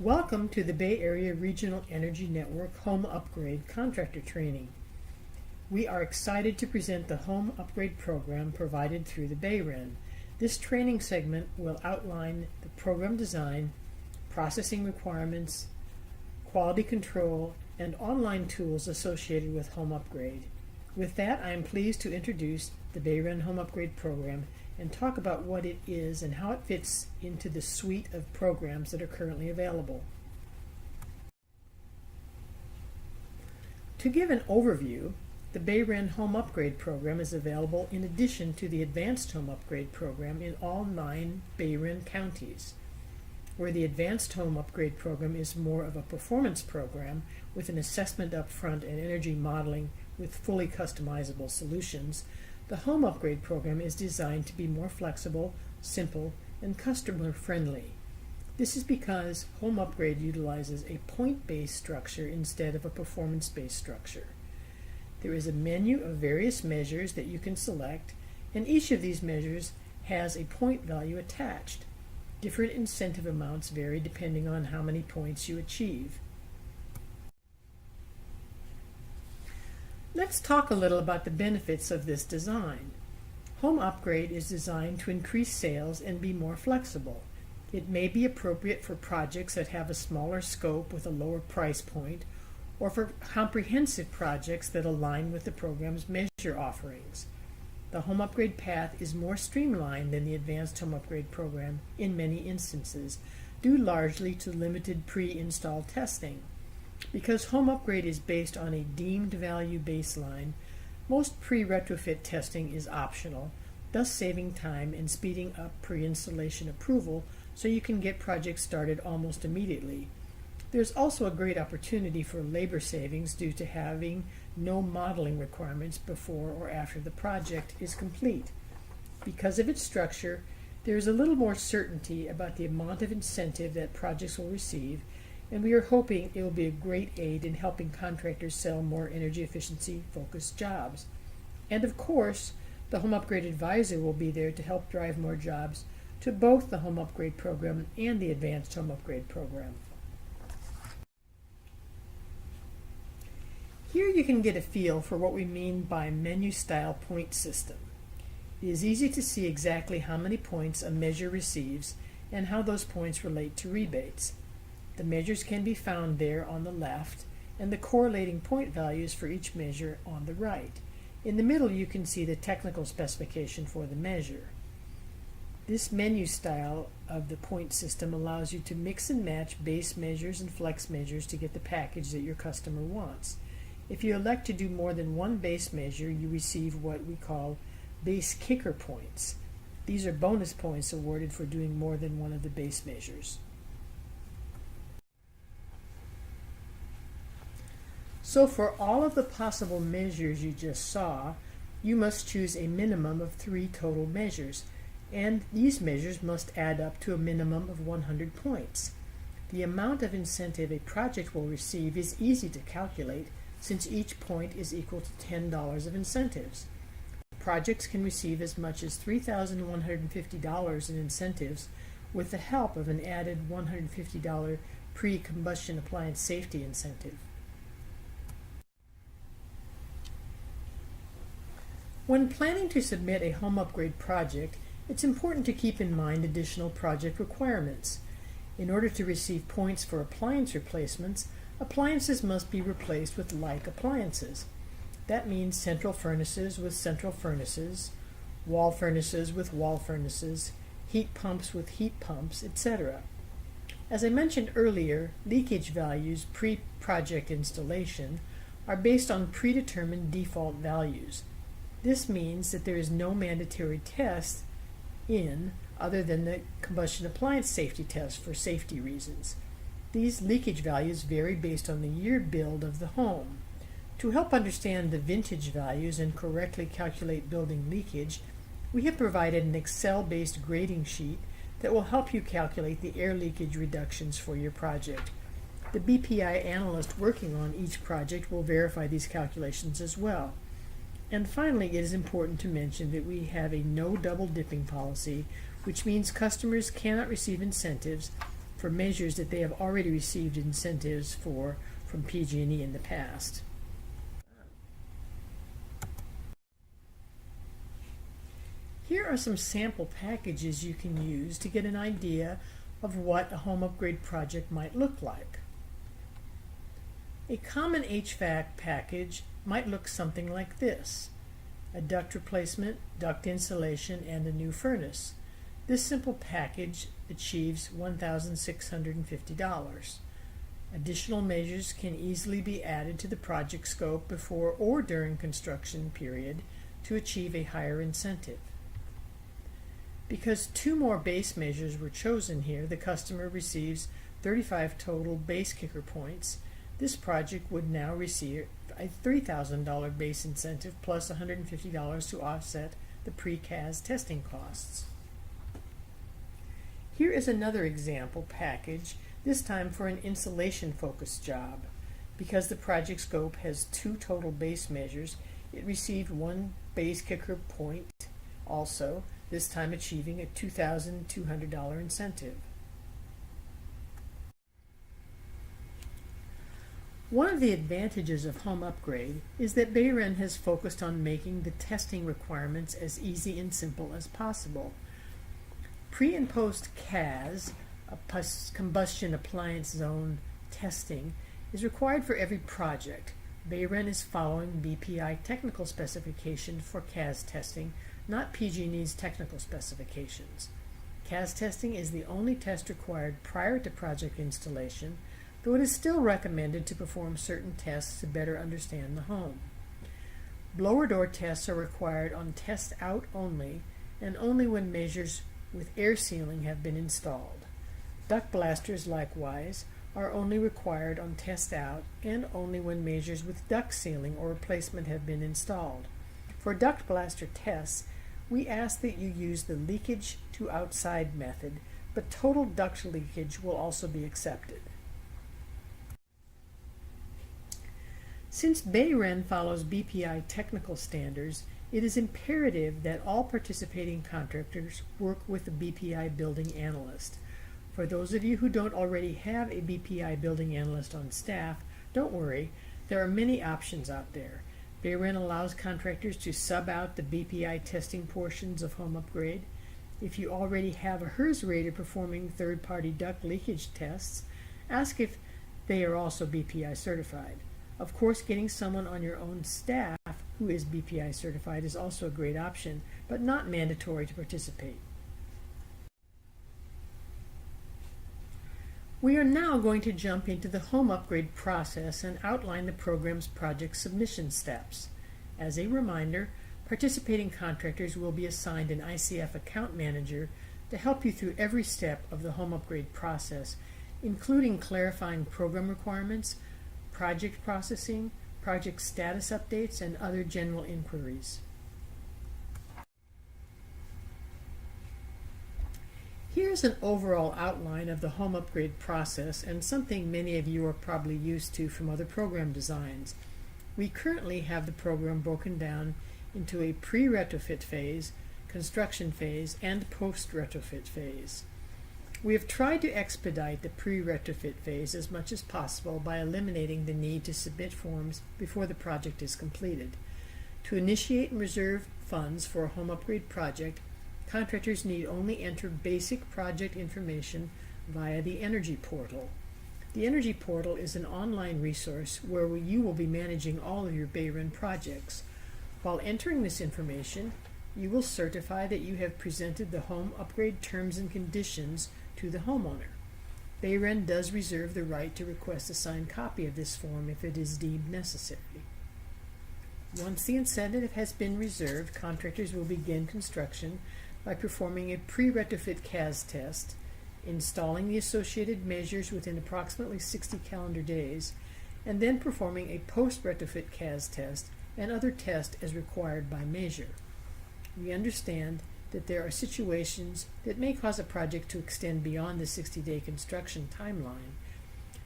Welcome to the Bay Area Regional Energy Network Home Upgrade Contractor Training. We are excited to present the Home Upgrade Program provided through the BayREN. This training segment will outline the program design, processing requirements, quality control, and online tools associated with Home Upgrade. With that, I am pleased to introduce the BayREN Home Upgrade Program and talk about what it is and how it fits into the suite of programs that are currently available. To give an overview, the BayREN Home Upgrade Program is available in addition to the Advanced Home Upgrade Program in all 9 BayREN counties. Where the Advanced Home Upgrade Program is more of a performance program with an assessment up front and energy modeling with fully customizable solutions, the Home Upgrade Program is designed to be more flexible, simple, and customer-friendly. This is because Home Upgrade utilizes a point-based structure instead of a performance-based structure. There is a menu of various measures that you can select, and each of these measures has a point value attached. Different incentive amounts vary depending on how many points you achieve. Let's talk a little about the benefits of this design. Home Upgrade is designed to increase sales and be more flexible. It may be appropriate for projects that have a smaller scope with a lower price point, or for comprehensive projects that align with the program's measure offerings. The Home Upgrade path is more streamlined than the Advanced Home Upgrade Program in many instances, due largely to limited pre-install testing. Because Home Upgrade is based on a deemed value baseline, most pre-retrofit testing is optional, thus saving time and speeding up pre-installation approval so you can get projects started almost immediately. There's also a great opportunity for labor savings due to having no modeling requirements before or after the project is complete. Because of its structure, there is a little more certainty about the amount of incentive that projects will receive, and we are hoping it will be a great aid in helping contractors sell more energy efficiency focused jobs. And of course, the Home Upgrade Advisor will be there to help drive more jobs to both the Home Upgrade Program and the Advanced Home Upgrade Program. Here you can get a feel for what we mean by menu-style point system. It is easy to see exactly how many points a measure receives and how those points relate to rebates. The measures can be found there on the left, and the correlating point values for each measure on the right. In the middle you can see the technical specification for the measure. This menu style of the point system allows you to mix and match base measures and flex measures to get the package that your customer wants. If you elect to do more than one base measure, you receive what we call base kicker points. These are bonus points awarded for doing more than one of the base measures. So for all of the possible measures you just saw, you must choose a minimum of 3 total measures, and these measures must add up to a minimum of 100 points. The amount of incentive a project will receive is easy to calculate, since each point is equal to $10 of incentives. Projects can receive as much as $3,150 in incentives with the help of an added $150 pre-combustion appliance safety incentive. When planning to submit a home upgrade project, it's important to keep in mind additional project requirements. In order to receive points for appliance replacements, appliances must be replaced with like appliances. That means central furnaces with central furnaces, wall furnaces with wall furnaces, heat pumps with heat pumps, etc. As I mentioned earlier, leakage values pre-project installation are based on predetermined default values. This means that there is no mandatory test other than the combustion appliance safety test for safety reasons. These leakage values vary based on the year build of the home. To help understand the vintage values and correctly calculate building leakage, we have provided an Excel-based grading sheet that will help you calculate the air leakage reductions for your project. The BPI analyst working on each project will verify these calculations as well. And finally, it is important to mention that we have a no double dipping policy, which means customers cannot receive incentives for measures that they have already received incentives for from PG&E in the past. Here are some sample packages you can use to get an idea of what a home upgrade project might look like. A common HVAC package might look something like this: a duct replacement, duct insulation, and a new furnace. This simple package achieves $1,650. Additional measures can easily be added to the project scope before or during construction period to achieve a higher incentive. Because 2 more base measures were chosen here, the customer receives 35 total base kicker points. This project would now receive a $3,000 base incentive plus $150 to offset the pre-CAS testing costs. Here is another example package, this time for an insulation-focused job. Because the project scope has 2 total base measures, it received 1 base kicker point also, this time achieving a $2,200 incentive. One of the advantages of Home Upgrade is that BayREN has focused on making the testing requirements as easy and simple as possible. Pre and post CAS, combustion appliance zone testing, is required for every project. BayREN is following BPI technical specification for CAS testing, not PG&E's technical specifications. CAS testing is the only test required prior to project installation, though it is still recommended to perform certain tests to better understand the home. Blower door tests are required on test out only, and only when measures with air sealing have been installed. Duct blasters, likewise, are only required on test out and only when measures with duct sealing or replacement have been installed. For duct blaster tests, we ask that you use the leakage to outside method, but total duct leakage will also be accepted. Since BayREN follows BPI technical standards, it is imperative that all participating contractors work with a BPI building analyst. For those of you who don't already have a BPI building analyst on staff, don't worry, there are many options out there. BayREN allows contractors to sub out the BPI testing portions of Home Upgrade. If you already have a HERS rater performing third-party duct leakage tests, ask if they are also BPI certified. Of course, getting someone on your own staff who is BPI certified is also a great option, but not mandatory to participate. We are now going to jump into the Home Upgrade process and outline the program's project submission steps. As a reminder, participating contractors will be assigned an ICF account manager to help you through every step of the Home Upgrade process, including clarifying program requirements, project processing, project status updates, and other general inquiries. Here's an overall outline of the Home Upgrade process and something many of you are probably used to from other program designs. We currently have the program broken down into a pre-retrofit phase, construction phase, and post-retrofit phase. We have tried to expedite the pre-retrofit phase as much as possible by eliminating the need to submit forms before the project is completed. To initiate and reserve funds for a home upgrade project, contractors need only enter basic project information via the Energy Portal. The Energy Portal is an online resource where you will be managing all of your BayREN projects. While entering this information, you will certify that you have presented the home upgrade terms and conditions to the homeowner. BayREN does reserve the right to request a signed copy of this form if it is deemed necessary. Once the incentive has been reserved, contractors will begin construction by performing a pre-retrofit CAS test, installing the associated measures within approximately 60 calendar days, and then performing a post-retrofit CAS test and other tests as required by measure. We understand that there are situations that may cause a project to extend beyond the 60-day construction timeline.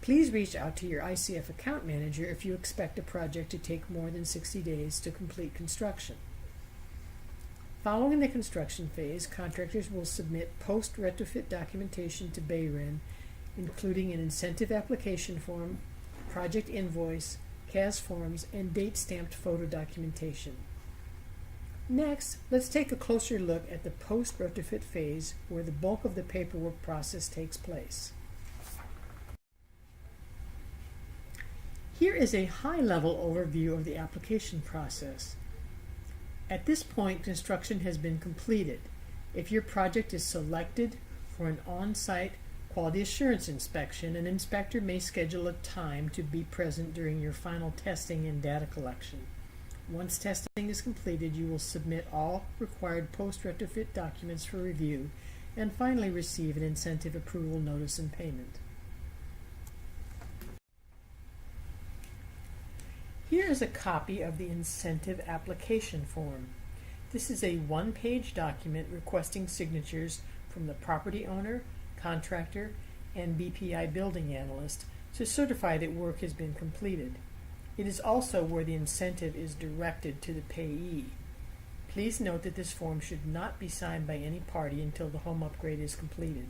Please reach out to your ICF account manager if you expect a project to take more than 60 days to complete construction. Following the construction phase, contractors will submit post-retrofit documentation to BayREN including an incentive application form, project invoice, CAS forms, and date-stamped photo documentation. Next, let's take a closer look at the post-retrofit phase where the bulk of the paperwork process takes place. Here is a high-level overview of the application process. At this point, construction has been completed. If your project is selected for an on-site quality assurance inspection, an inspector may schedule a time to be present during your final testing and data collection. Once testing is completed, you will submit all required post-retrofit documents for review and finally receive an incentive approval notice and payment. Here is a copy of the incentive application form. This is a one-page document requesting signatures from the property owner, contractor, and BPI building analyst to certify that work has been completed. It is also where the incentive is directed to the payee. Please note that this form should not be signed by any party until the home upgrade is completed.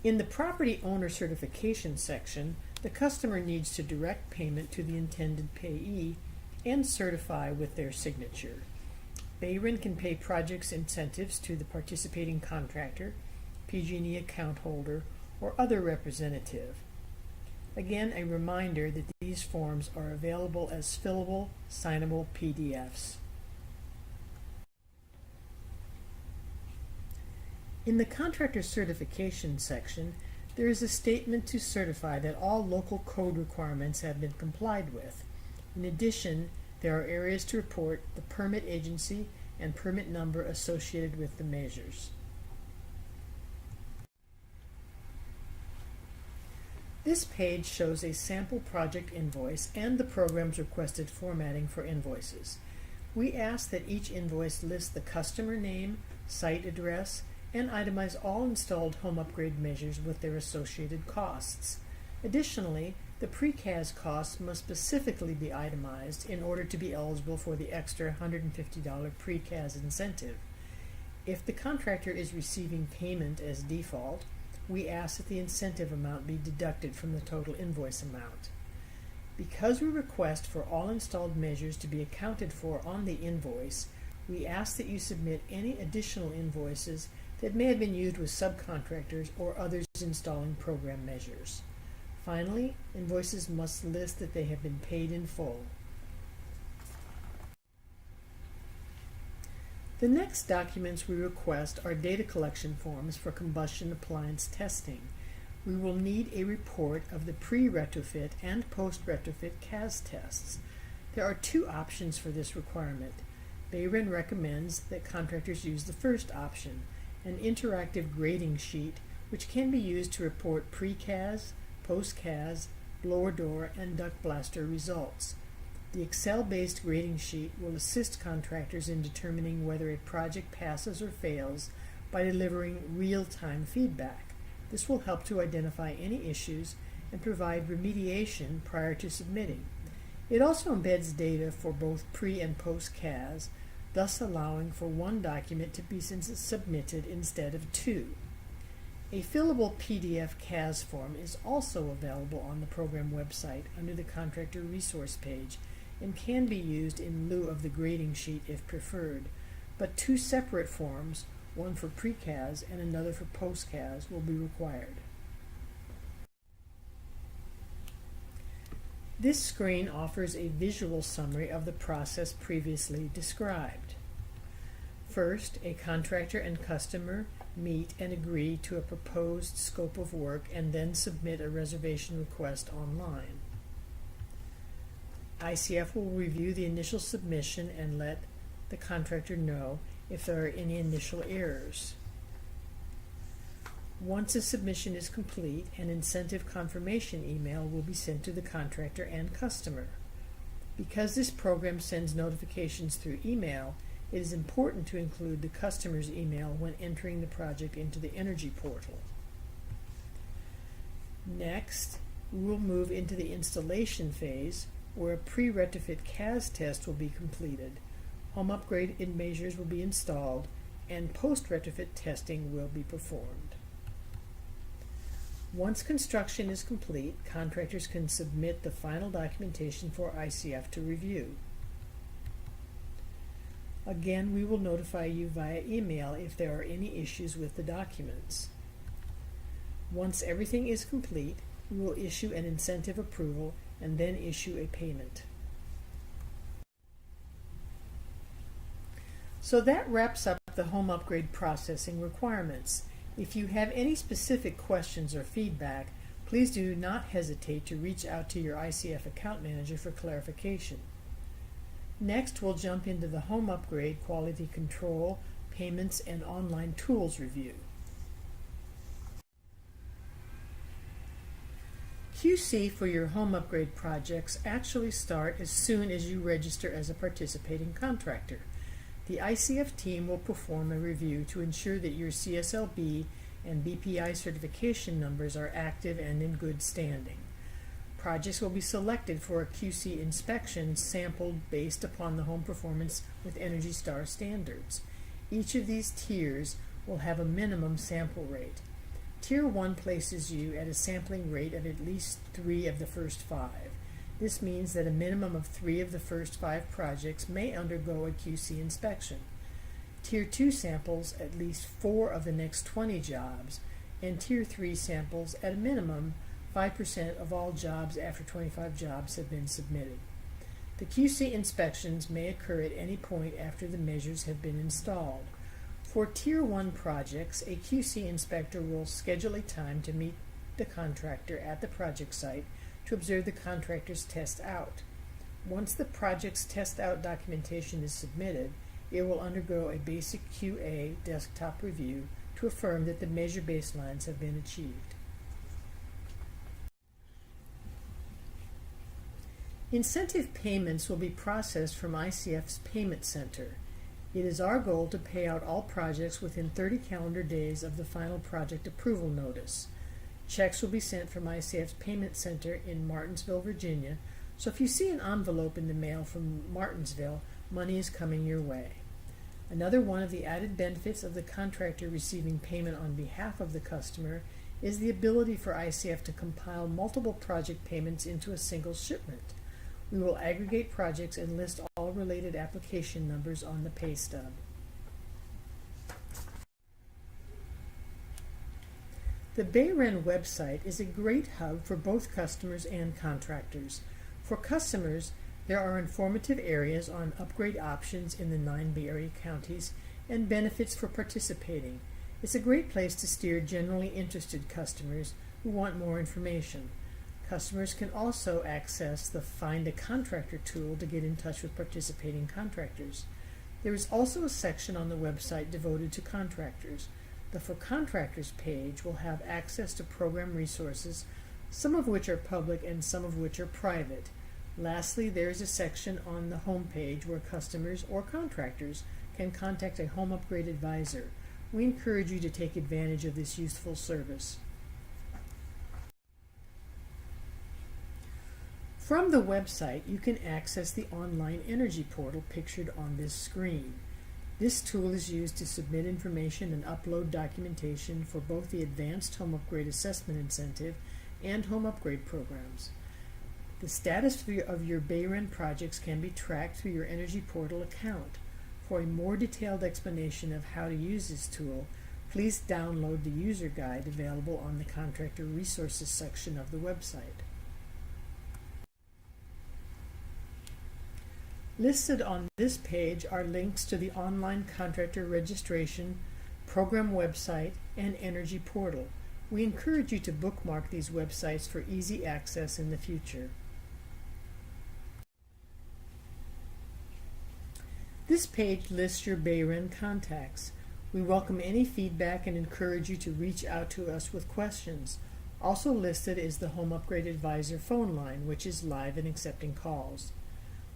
In the property owner certification section, the customer needs to direct payment to the intended payee and certify with their signature. BayREN can pay projects incentives to the participating contractor, PG&E account holder, or other representative. Again, a reminder that these forms are available as fillable, signable PDFs. In the contractor certification section, there is a statement to certify that all local code requirements have been complied with. In addition, there are areas to report the permit agency and permit number associated with the measures. This page shows a sample project invoice and the program's requested formatting for invoices. We ask that each invoice list the customer name, site address, and itemize all installed home upgrade measures with their associated costs. Additionally, the pre-CAS costs must specifically be itemized in order to be eligible for the extra $150 pre-CAS incentive. If the contractor is receiving payment as default, we ask that the incentive amount be deducted from the total invoice amount. Because we request for all installed measures to be accounted for on the invoice, we ask that you submit any additional invoices that may have been used with subcontractors or others installing program measures. Finally, invoices must list that they have been paid in full. The next documents we request are data collection forms for combustion appliance testing. We will need a report of the pre-retrofit and post-retrofit CAS tests. There are two options for this requirement. BayREN recommends that contractors use the first option, an interactive grading sheet which can be used to report pre-CAS, post-CAS, blower door, and duct blaster results. The Excel-based grading sheet will assist contractors in determining whether a project passes or fails by delivering real-time feedback. This will help to identify any issues and provide remediation prior to submitting. It also embeds data for both pre- and post-CAS, thus allowing for one document to be submitted instead of two. A fillable PDF CAS form is also available on the program website under the Contractor Resource page and can be used in lieu of the grading sheet if preferred, but two separate forms, one for pre-CAS and another for post-CAS, will be required. This screen offers a visual summary of the process previously described. First, a contractor and customer meet and agree to a proposed scope of work and then submit a reservation request online. ICF will review the initial submission and let the contractor know if there are any initial errors. Once a submission is complete, an incentive confirmation email will be sent to the contractor and customer. Because this program sends notifications through email, it is important to include the customer's email when entering the project into the Energy Portal. Next, we will move into the installation phase, where a pre-retrofit CAS test will be completed. Home upgrade measures will be installed, and post-retrofit testing will be performed. Once construction is complete, contractors can submit the final documentation for ICF to review. Again, we will notify you via email if there are any issues with the documents. Once everything is complete, we will issue an incentive approval and then issue a payment. So that wraps up the home upgrade processing requirements. If you have any specific questions or feedback, please do not hesitate to reach out to your ICF account manager for clarification. Next, we'll jump into the home upgrade quality control, payments, and online tools review. QC for your home upgrade projects actually start as soon as you register as a participating contractor. The ICF team will perform a review to ensure that your CSLB and BPI certification numbers are active and in good standing. Projects will be selected for a QC inspection sampled based upon the home performance with ENERGY STAR standards. Each of these tiers will have a minimum sample rate. Tier 1 places you at a sampling rate of at least 3 of the first 5. This means that a minimum of 3 of the first 5 projects may undergo a QC inspection. Tier 2 samples at least 4 of the next 20 jobs, and Tier 3 samples at a minimum 5% of all jobs after 25 jobs have been submitted. The QC inspections may occur at any point after the measures have been installed. For Tier 1 projects, a QC inspector will schedule a time to meet the contractor at the project site to observe the contractor's test out. Once the project's test out documentation is submitted, it will undergo a basic QA desktop review to affirm that the measure baselines have been achieved. Incentive payments will be processed from ICF's Payment Center. It is our goal to pay out all projects within 30 calendar days of the final project approval notice. Checks will be sent from ICF's Payment Center in Martinsville, Virginia, so if you see an envelope in the mail from Martinsville, money is coming your way. Another one of the added benefits of the contractor receiving payment on behalf of the customer is the ability for ICF to compile multiple project payments into a single shipment. We will aggregate projects and list all related application numbers on the pay stub. The BayREN website is a great hub for both customers and contractors. For customers, there are informative areas on upgrade options in the 9 Bay Area counties and benefits for participating. It's a great place to steer generally interested customers who want more information. Customers can also access the Find a Contractor tool to get in touch with participating contractors. There is also a section on the website devoted to contractors. The For Contractors page will have access to program resources, some of which are public and some of which are private. Lastly, there is a section on the home page where customers or contractors can contact a home upgrade advisor. We encourage you to take advantage of this useful service. From the website, you can access the online energy portal pictured on this screen. This tool is used to submit information and upload documentation for both the Advanced Home Upgrade Assessment Incentive and home upgrade programs. The status of your BayREN projects can be tracked through your Energy Portal account. For a more detailed explanation of how to use this tool, please download the user guide available on the Contractor Resources section of the website. Listed on this page are links to the online contractor registration, program website, and Energy Portal. We encourage you to bookmark these websites for easy access in the future. This page lists your BayREN contacts. We welcome any feedback and encourage you to reach out to us with questions. Also listed is the Home Upgrade Advisor phone line, which is live and accepting calls.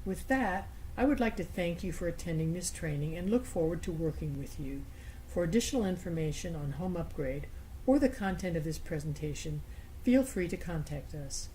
With that, I would like to thank you for attending this training and look forward to working with you. For additional information on home upgrade or the content of this presentation, feel free to contact us.